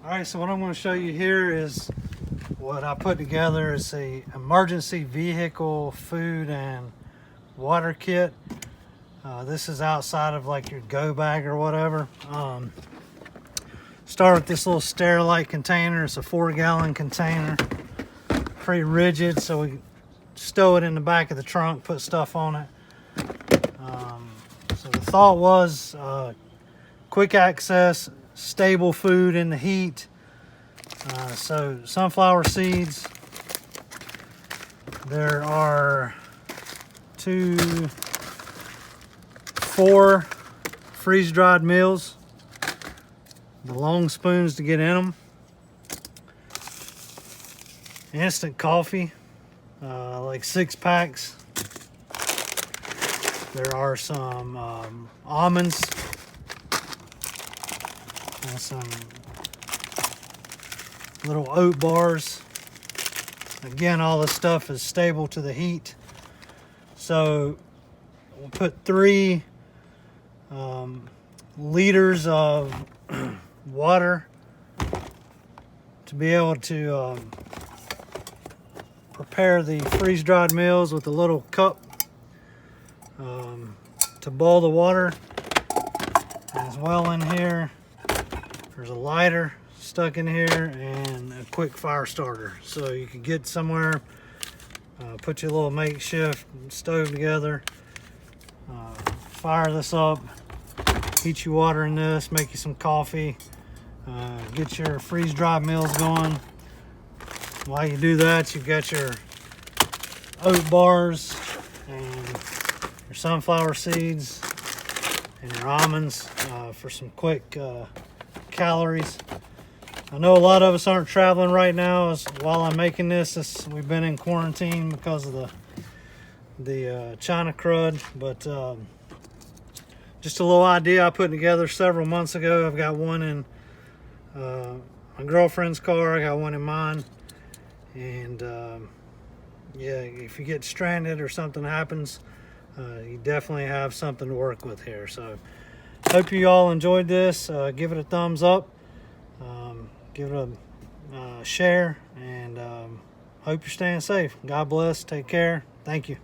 All right, so what I'm going to show you here is what I put together is a emergency vehicle food and water kit. This is outside of like your go bag or whatever. Start with this little sterlite container. It's a 4-gallon container, pretty rigid, so we stow it in the back of the trunk, put stuff on it. So the thought was quick access, stable food in the heat. So sunflower seeds. There are 4 freeze-dried meals. The long spoons to get in them. Instant coffee, like 6 packs. There are some almonds and some little oat bars. Again, all this stuff is stable to the heat. So we'll put 3 liters of water to be able to prepare the freeze-dried meals with a little cup to boil the water. As well in here, there's a lighter stuck in here and a quick fire starter. So you can get somewhere, put your little makeshift stove together, fire this up, heat your water in this, make you some coffee, get your freeze-dried meals going. While you do that, you've got your oat bars and your sunflower seeds and your almonds for some quick calories. I know a lot of us aren't traveling right now. While I'm making this, we've been in quarantine because of the China crud, but just a little idea I put together several months ago. I've got one in my girlfriend's car. I got one in mine. And yeah, if you get stranded or something happens, you definitely have something to work with here. So hope you all enjoyed this. Give it a thumbs up, give it a share, and hope you're staying safe. God bless. Take care. Thank you.